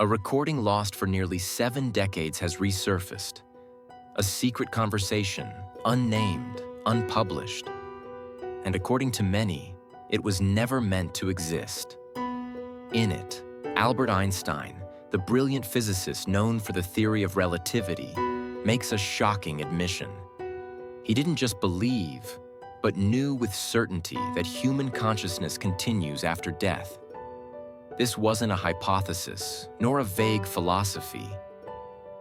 A recording lost for nearly 7 decades has resurfaced. A secret conversation, unnamed, unpublished. And according to many, it was never meant to exist. In it, Albert Einstein, the brilliant physicist known for the theory of relativity, makes a shocking admission. He didn't just believe, but knew with certainty that human consciousness continues after death. This wasn't a hypothesis, nor a vague philosophy.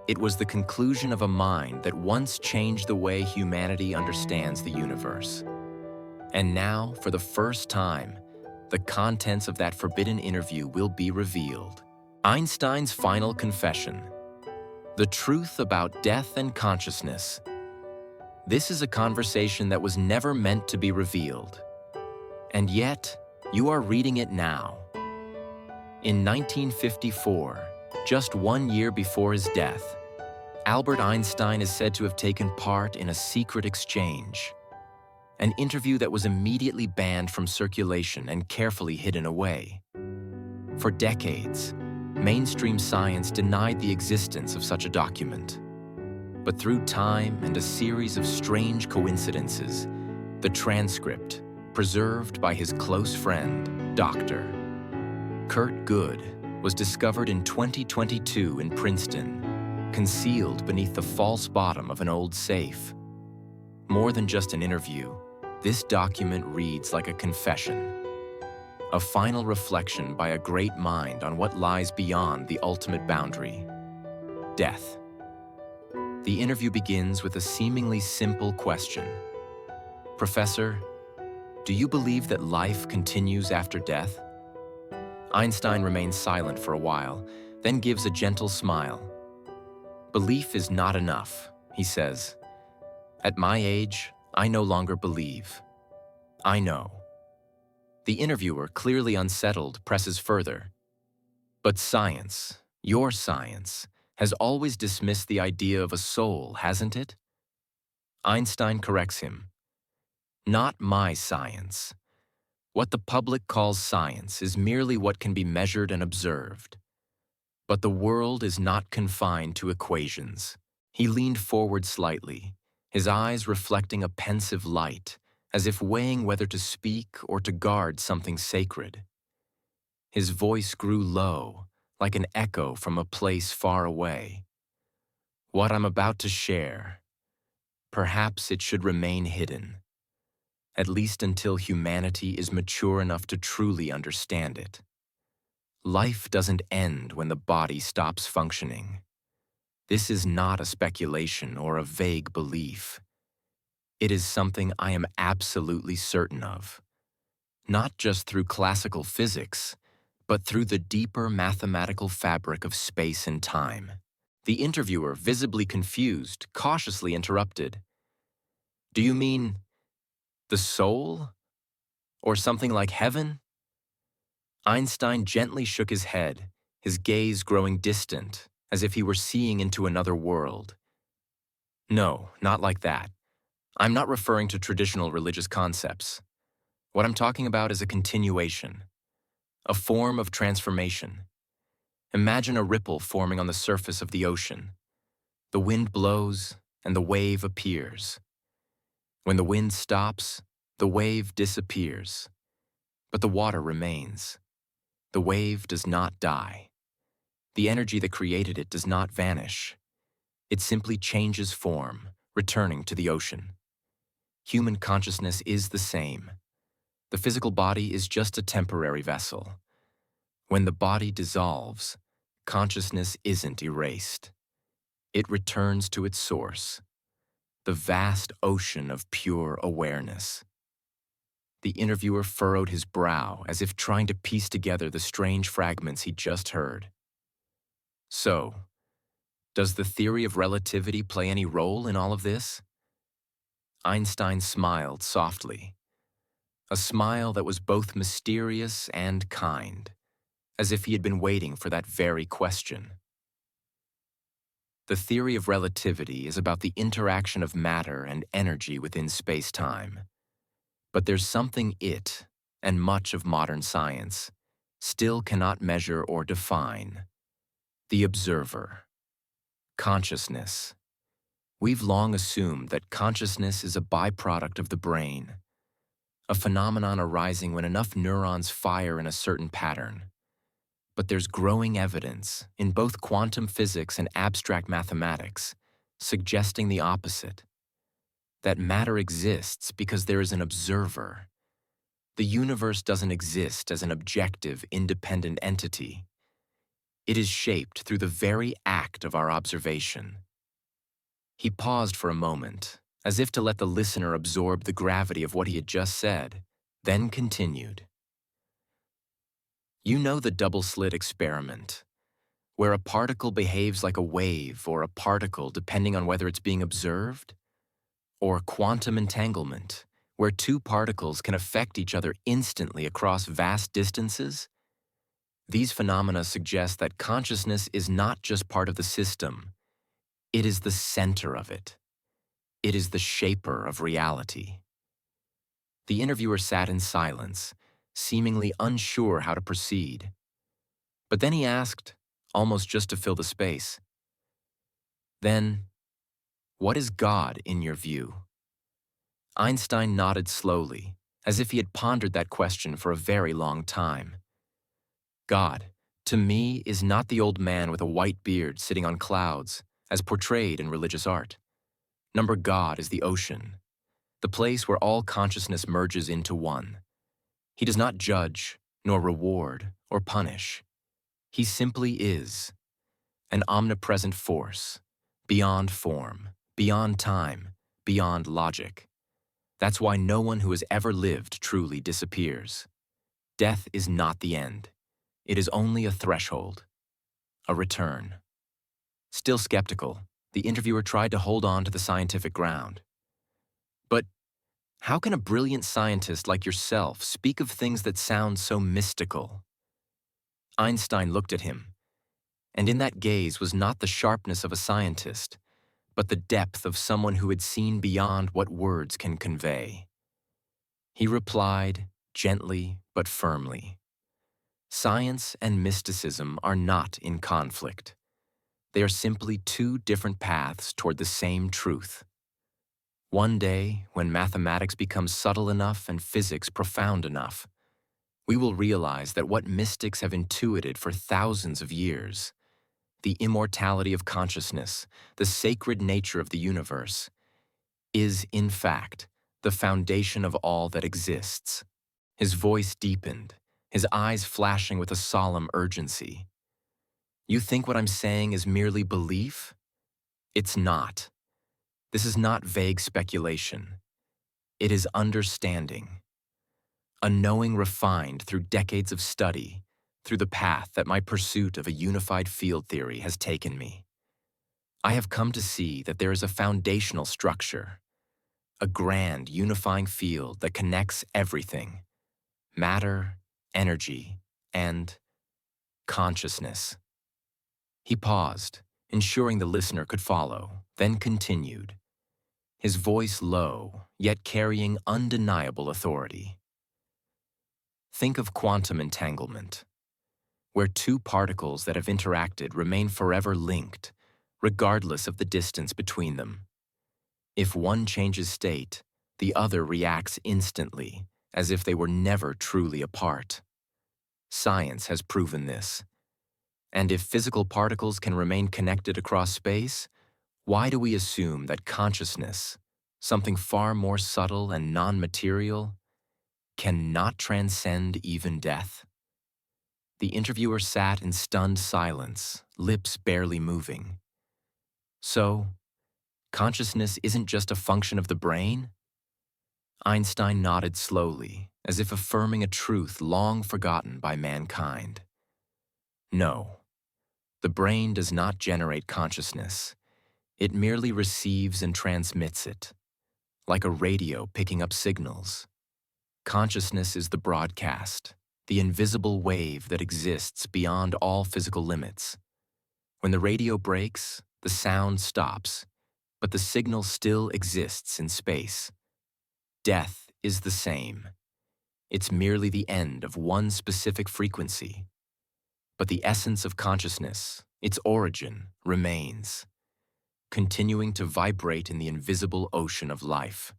It was the conclusion of a mind that once changed the way humanity understands the universe. And now, for the first time, the contents of that forbidden interview will be revealed. Einstein's final confession. The truth about death and consciousness. This is a conversation that was never meant to be revealed. And yet, you are reading it now. In 1954, just 1 year before his death, Albert Einstein is said to have taken part in a secret exchange, an interview that was immediately banned from circulation and carefully hidden away. For decades, mainstream science denied the existence of such a document. But through time and a series of strange coincidences, the transcript, preserved by his close friend, Dr. Kurt Good, was discovered in 2022 in Princeton, concealed beneath the false bottom of an old safe. More than just an interview, this document reads like a confession, a final reflection by a great mind on what lies beyond the ultimate boundary: death. The interview begins with a seemingly simple question. Professor, do you believe that life continues after death? Einstein remains silent for a while, then gives a gentle smile. Belief is not enough, he says. At my age, I no longer believe. I know. The interviewer, clearly unsettled, presses further. But science, your science, has always dismissed the idea of a soul, hasn't it? Einstein corrects him. Not my science. What the public calls science is merely what can be measured and observed. But the world is not confined to equations. He leaned forward slightly, his eyes reflecting a pensive light, as if weighing whether to speak or to guard something sacred. His voice grew low, like an echo from a place far away. What I'm about to share, perhaps it should remain hidden, at least until humanity is mature enough to truly understand it. Life doesn't end when the body stops functioning. This is not a speculation or a vague belief. It is something I am absolutely certain of, not just through classical physics, but through the deeper mathematical fabric of space and time. The interviewer, visibly confused, cautiously interrupted. Do you mean the soul? Or something like heaven? Einstein gently shook his head, his gaze growing distant, as if he were seeing into another world. No, not like that. I'm not referring to traditional religious concepts. What I'm talking about is a continuation, a form of transformation. Imagine a ripple forming on the surface of the ocean. The wind blows, and the wave appears. When the wind stops, the wave disappears. But the water remains. The wave does not die. The energy that created it does not vanish. It simply changes form, returning to the ocean. Human consciousness is the same. The physical body is just a temporary vessel. When the body dissolves, consciousness isn't erased. It returns to its source, the vast ocean of pure awareness. The interviewer furrowed his brow as if trying to piece together the strange fragments he'd just heard. So, does the theory of relativity play any role in all of this? Einstein smiled softly, a smile that was both mysterious and kind, as if he had been waiting for that very question. The theory of relativity is about the interaction of matter and energy within space-time. But there's something it, and much of modern science, still cannot measure or define: The observer. Consciousness. We've long assumed that consciousness is a byproduct of the brain, a phenomenon arising when enough neurons fire in a certain pattern. But there's growing evidence in both quantum physics and abstract mathematics suggesting the opposite, that matter exists because there is an observer. The universe doesn't exist as an objective, independent entity. It is shaped through the very act of our observation. He paused for a moment, as if to let the listener absorb the gravity of what he had just said, then continued. You know the double-slit experiment, where a particle behaves like a wave or a particle depending on whether it's being observed? Or quantum entanglement, where two particles can affect each other instantly across vast distances? These phenomena suggest that consciousness is not just part of the system, it is the center of it. It is the shaper of reality. The interviewer sat in silence, seemingly unsure how to proceed. But then he asked, almost just to fill the space, "Then, what is God in your view?" Einstein nodded slowly, as if he had pondered that question for a very long time. God, to me, is not the old man with a white beard sitting on clouds, as portrayed in religious art. God is the ocean, the place where all consciousness merges into one. He does not judge, nor reward, or punish. He simply is, an omnipresent force, beyond form, beyond time, beyond logic. That's why no one who has ever lived truly disappears. Death is not the end. It is only a threshold, a return. Still skeptical, the interviewer tried to hold on to the scientific ground. But how can a brilliant scientist like yourself speak of things that sound so mystical? Einstein looked at him, and in that gaze was not the sharpness of a scientist, but the depth of someone who had seen beyond what words can convey. He replied, gently but firmly, "Science and mysticism are not in conflict. They are simply two different paths toward the same truth. One day, when mathematics becomes subtle enough and physics profound enough, we will realize that what mystics have intuited for thousands of years, the immortality of consciousness, the sacred nature of the universe, is, in fact, the foundation of all that exists." His voice deepened, his eyes flashing with a solemn urgency. "You think what I'm saying is merely belief? It's not. This is not vague speculation. It is understanding. A knowing refined through decades of study, through the path that my pursuit of a unified field theory has taken me. I have come to see that there is a foundational structure, a grand unifying field that connects everything: matter, energy, and consciousness." He paused, ensuring the listener could follow, then continued, his voice low, yet carrying undeniable authority. Think of quantum entanglement, where two particles that have interacted remain forever linked, regardless of the distance between them. If one changes state, the other reacts instantly, as if they were never truly apart. Science has proven this. And if physical particles can remain connected across space, why do we assume that consciousness, something far more subtle and non-material, cannot transcend even death? The interviewer sat in stunned silence, lips barely moving. So, consciousness isn't just a function of the brain? Einstein nodded slowly, as if affirming a truth long forgotten by mankind. No, the brain does not generate consciousness. It merely receives and transmits it, like a radio picking up signals. Consciousness is the broadcast, the invisible wave that exists beyond all physical limits. When the radio breaks, the sound stops, but the signal still exists in space. Death is the same. It's merely the end of one specific frequency. But the essence of consciousness, Its origin remains, continuing to vibrate in the invisible ocean of life.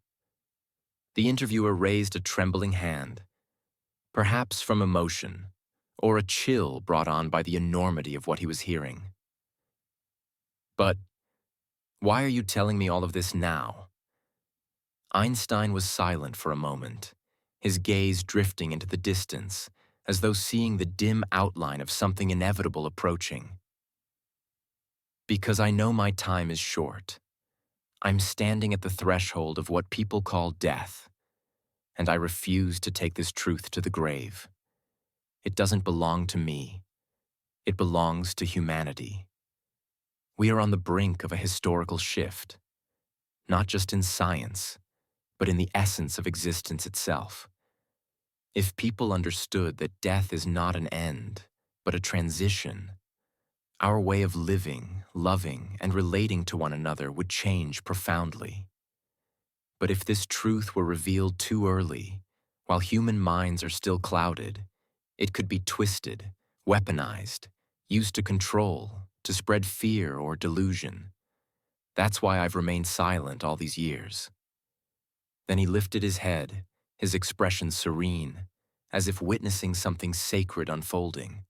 The interviewer raised a trembling hand, perhaps from emotion, or a chill brought on by the enormity of what he was hearing. But why are you telling me all of this now? Einstein was silent for a moment, his gaze drifting into the distance, as though seeing the dim outline of something inevitable approaching. Because I know my time is short. I'm standing at the threshold of what people call death, and I refuse to take this truth to the grave. It doesn't belong to me. It belongs to humanity. We are on the brink of a historical shift, not just in science, but in the essence of existence itself. If people understood that death is not an end, but a transition, our way of living, loving, and relating to one another would change profoundly. But if this truth were revealed too early, while human minds are still clouded, it could be twisted, weaponized, used to control, to spread fear or delusion. That's why I've remained silent all these years. Then he lifted his head, his expression serene, as if witnessing something sacred unfolding.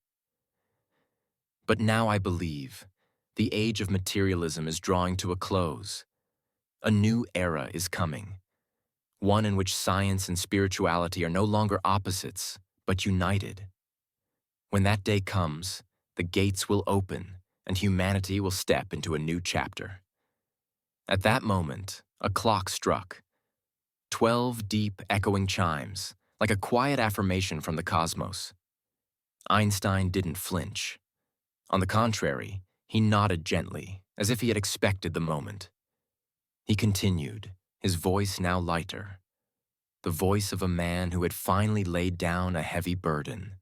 But now I believe the age of materialism is drawing to a close. A new era is coming, one in which science and spirituality are no longer opposites, but united. When that day comes, the gates will open and humanity will step into a new chapter. At that moment, a clock struck. 12 deep, echoing chimes, like a quiet affirmation from the cosmos. Einstein didn't flinch. On the contrary, he nodded gently, as if he had expected the moment. He continued, his voice now lighter, the voice of a man who had finally laid down a heavy burden.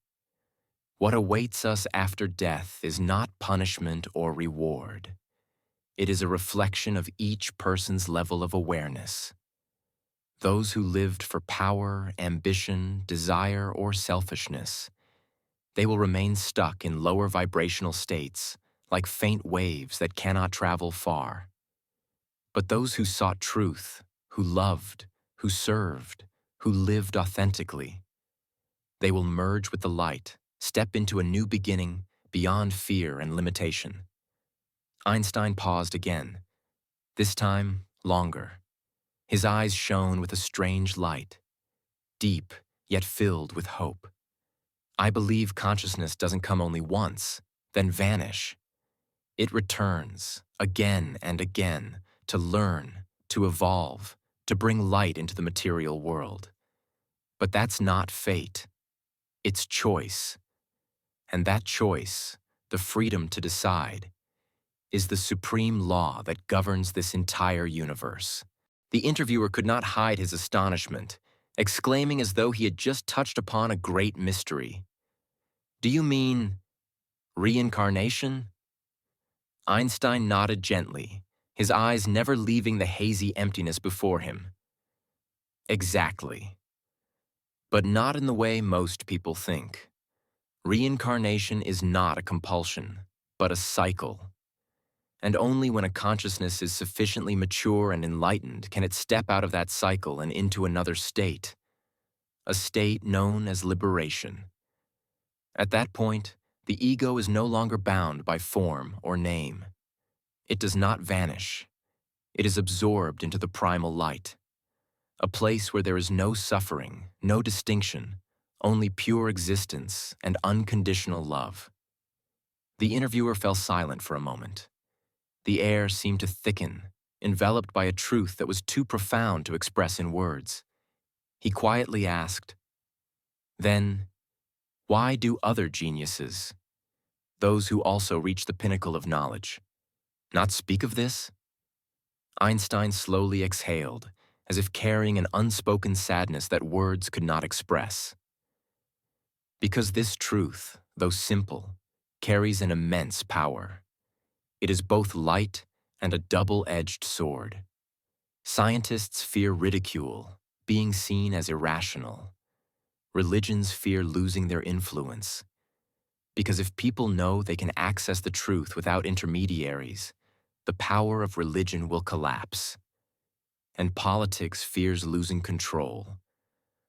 What awaits us after death is not punishment or reward. It is a reflection of each person's level of awareness. Those who lived for power, ambition, desire, or selfishness, they will remain stuck in lower vibrational states, like faint waves that cannot travel far. But those who sought truth, who loved, who served, who lived authentically, they will merge with the light, step into a new beginning beyond fear and limitation. Einstein paused again, this time longer. His eyes shone with a strange light, deep yet filled with hope. I believe consciousness doesn't come only once, then vanish. It returns again and again to learn, to evolve, to bring light into the material world. But that's not fate. It's choice. And that choice, the freedom to decide, is the supreme law that governs this entire universe. The interviewer could not hide his astonishment, exclaiming as though he had just touched upon a great mystery. Do you mean reincarnation? Einstein nodded gently, his eyes never leaving the hazy emptiness before him. Exactly. But not in the way most people think. Reincarnation is not a compulsion, but a cycle. And only when a consciousness is sufficiently mature and enlightened can it step out of that cycle and into another state, a state known as liberation. At that point, the ego is no longer bound by form or name. It does not vanish. It is absorbed into the primal light, a place where there is no suffering, no distinction, only pure existence and unconditional love. The interviewer fell silent for a moment. The air seemed to thicken, enveloped by a truth that was too profound to express in words. He quietly asked, "Then, why do other geniuses, those who also reach the pinnacle of knowledge, not speak of this?" Einstein slowly exhaled, as if carrying an unspoken sadness that words could not express. Because this truth, though simple, carries an immense power. It is both light and a double-edged sword. Scientists fear ridicule, being seen as irrational. Religions fear losing their influence. Because if people know they can access the truth without intermediaries, the power of religion will collapse. And politics fears losing control.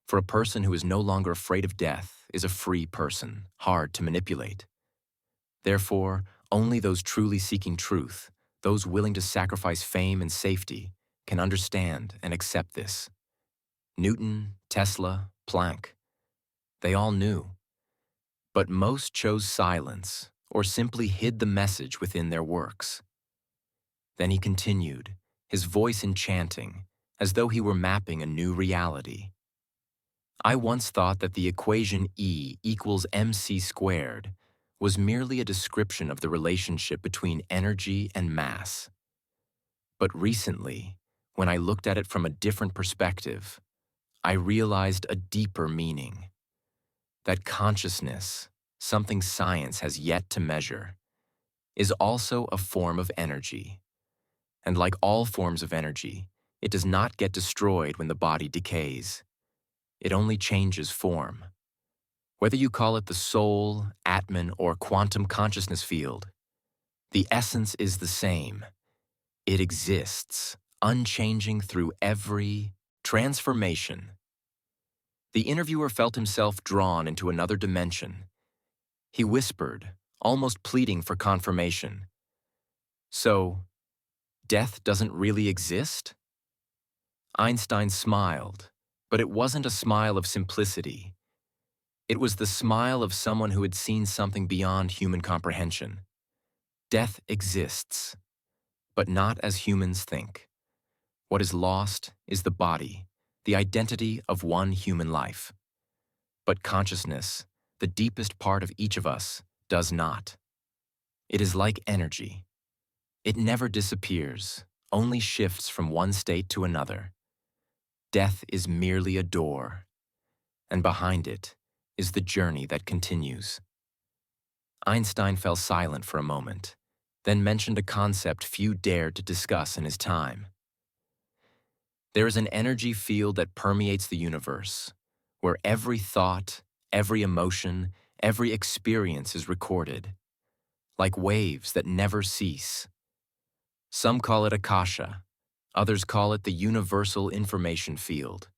For a person who is no longer afraid of death is a free person, hard to manipulate. Therefore, only those truly seeking truth, those willing to sacrifice fame and safety, can understand and accept this. Newton, Tesla, Planck, they all knew. But most chose silence or simply hid the message within their works. Then he continued, his voice enchanting, as though he were mapping a new reality. I once thought that the equation E equals mc squared was merely a description of the relationship between energy and mass. But recently, when I looked at it from a different perspective, I realized a deeper meaning. That consciousness, something science has yet to measure, is also a form of energy. And like all forms of energy, it does not get destroyed when the body decays. It only changes form. Whether you call it the soul, Atman, or quantum consciousness field, the essence is the same. It exists, unchanging through every transformation. The interviewer felt himself drawn into another dimension. He whispered, almost pleading for confirmation. So, death doesn't really exist? Einstein smiled, but it wasn't a smile of simplicity. It was the smile of someone who had seen something beyond human comprehension. Death exists, but not as humans think. What is lost is the body, the identity of one human life. But consciousness, the deepest part of each of us, does not. It is like energy. It never disappears, only shifts from one state to another. Death is merely a door, and behind it is the journey that continues. Einstein fell silent for a moment, then mentioned a concept few dared to discuss in his time. There is an energy field that permeates the universe, where every thought, every emotion, every experience is recorded, like waves that never cease. Some call it Akasha, others call it the universal information field.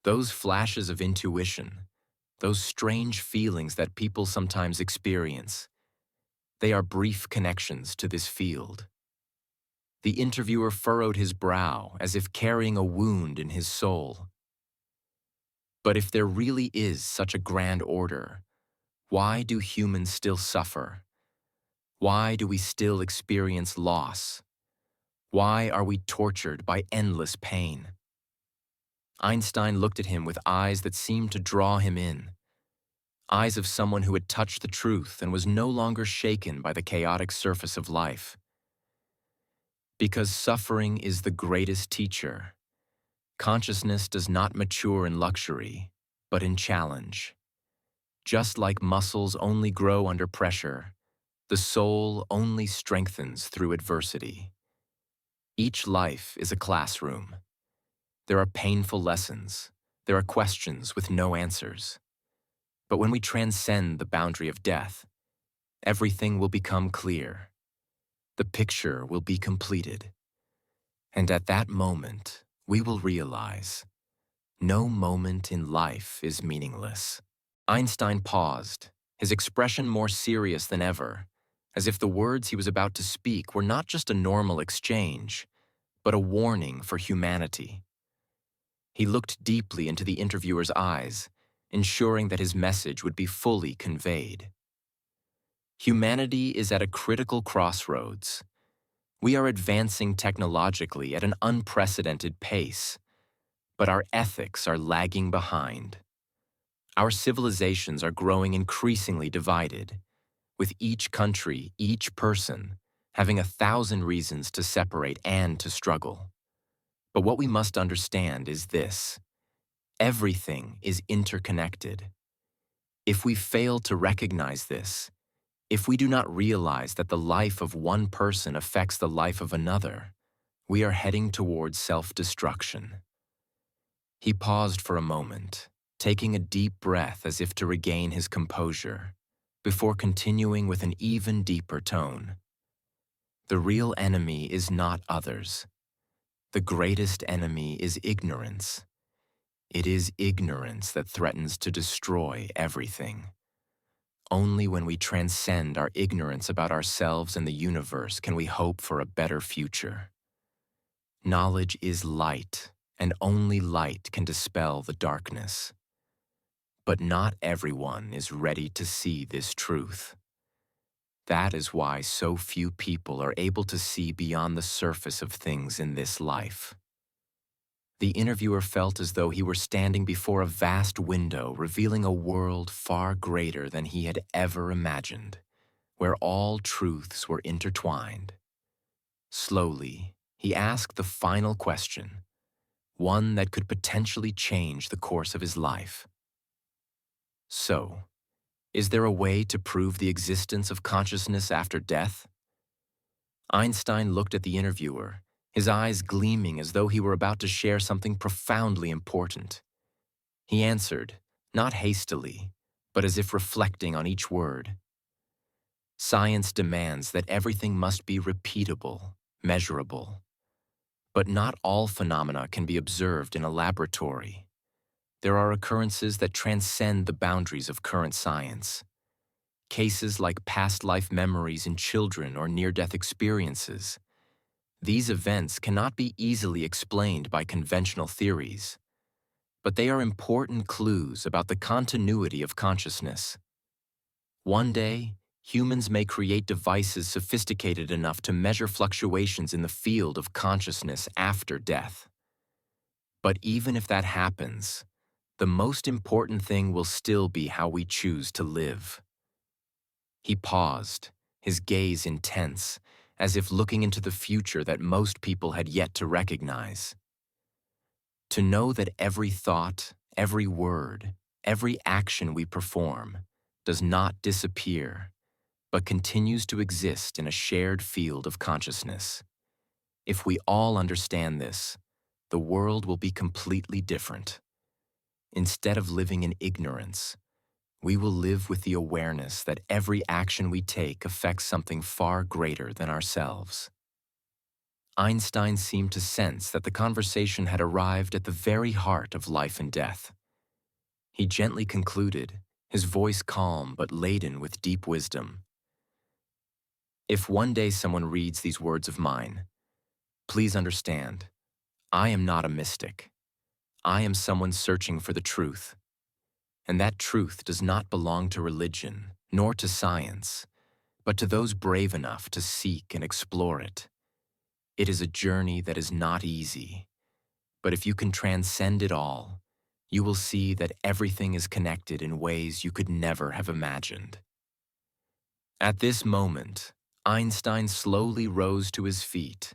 Those flashes of intuition, those strange feelings that people sometimes experience, they are brief connections to this field. The interviewer furrowed his brow as if carrying a wound in his soul. But if there really is such a grand order, why do humans still suffer? Why do we still experience loss? Why are we tortured by endless pain? Einstein looked at him with eyes that seemed to draw him in, eyes of someone who had touched the truth and was no longer shaken by the chaotic surface of life. Because suffering is the greatest teacher. Consciousness does not mature in luxury, but in challenge. Just like muscles only grow under pressure, the soul only strengthens through adversity. Each life is a classroom. There are painful lessons. There are questions with no answers. But when we transcend the boundary of death, everything will become clear. The picture will be completed. And at that moment, we will realize no moment in life is meaningless. Einstein paused, his expression more serious than ever, as if the words he was about to speak were not just a normal exchange, but a warning for humanity. He looked deeply into the interviewer's eyes, ensuring that his message would be fully conveyed. Humanity is at a critical crossroads. We are advancing technologically at an unprecedented pace, but our ethics are lagging behind. Our civilizations are growing increasingly divided, with each country, each person, having 1,000 reasons to separate and to struggle. But what we must understand is this: everything is interconnected. If we fail to recognize this, if we do not realize that the life of one person affects the life of another, we are heading towards self-destruction. He paused for a moment, taking a deep breath as if to regain his composure, before continuing with an even deeper tone. The real enemy is not others. The greatest enemy is ignorance. It is ignorance that threatens to destroy everything. Only when we transcend our ignorance about ourselves and the universe can we hope for a better future. Knowledge is light, and only light can dispel the darkness. But not everyone is ready to see this truth. That is why so few people are able to see beyond the surface of things in this life. The interviewer felt as though he were standing before a vast window revealing a world far greater than he had ever imagined, where all truths were intertwined. Slowly, he asked the final question, one that could potentially change the course of his life. So, is there a way to prove the existence of consciousness after death? Einstein looked at the interviewer, his eyes gleaming as though he were about to share something profoundly important. He answered, not hastily, but as if reflecting on each word. Science demands that everything must be repeatable, measurable. But not all phenomena can be observed in a laboratory. There are occurrences that transcend the boundaries of current science. Cases like past life memories in children or near-death experiences. These events cannot be easily explained by conventional theories, but they are important clues about the continuity of consciousness. One day, humans may create devices sophisticated enough to measure fluctuations in the field of consciousness after death. But even if that happens, the most important thing will still be how we choose to live. He paused, his gaze intense, as if looking into the future that most people had yet to recognize. To know that every thought, every word, every action we perform does not disappear, but continues to exist in a shared field of consciousness. If we all understand this, the world will be completely different. Instead of living in ignorance, we will live with the awareness that every action we take affects something far greater than ourselves. Einstein seemed to sense that the conversation had arrived at the very heart of life and death. He gently concluded, his voice calm but laden with deep wisdom. If one day someone reads these words of mine, please understand, I am not a mystic. I am someone searching for the truth. And that truth does not belong to religion, nor to science, but to those brave enough to seek and explore it. It is a journey that is not easy, but if you can transcend it all, you will see that everything is connected in ways you could never have imagined. At this moment, Einstein slowly rose to his feet,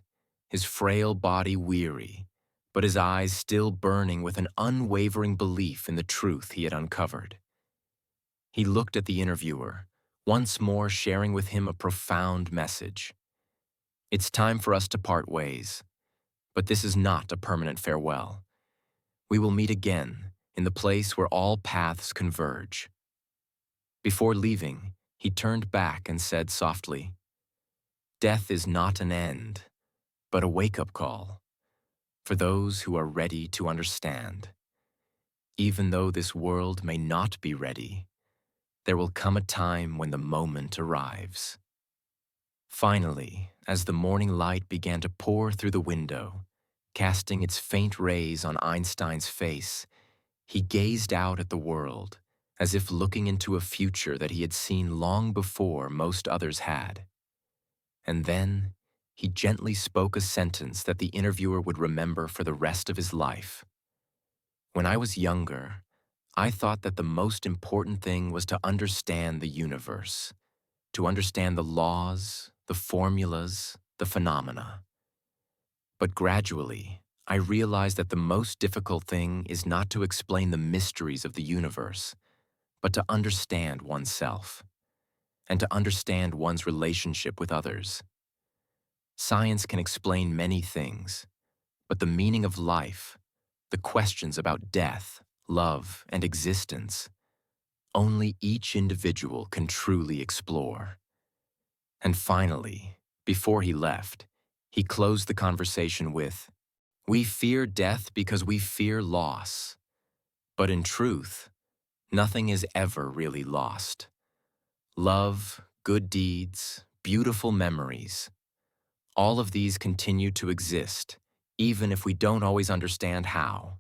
his frail body weary, but his eyes still burning with an unwavering belief in the truth he had uncovered. He looked at the interviewer, once more sharing with him a profound message. It's time for us to part ways, but this is not a permanent farewell. We will meet again in the place where all paths converge. Before leaving, he turned back and said softly, "Death is not an end, but a wake-up call for those who are ready to understand. Even though this world may not be ready, there will come a time when the moment arrives." Finally, as the morning light began to pour through the window, casting its faint rays on Einstein's face, he gazed out at the world, as if looking into a future that he had seen long before most others had. And then, he gently spoke a sentence that the interviewer would remember for the rest of his life. "When I was younger, I thought that the most important thing was to understand the universe, to understand the laws, the formulas, the phenomena. But gradually, I realized that the most difficult thing is not to explain the mysteries of the universe, but to understand oneself, and to understand one's relationship with others. Science can explain many things, but the meaning of life, the questions about death, love, and existence, only each individual can truly explore. And finally, before he left, he closed the conversation with, "We fear death because we fear loss. But in truth, nothing is ever really lost. Love, good deeds, beautiful memories, all of these continue to exist, even if we don't always understand how."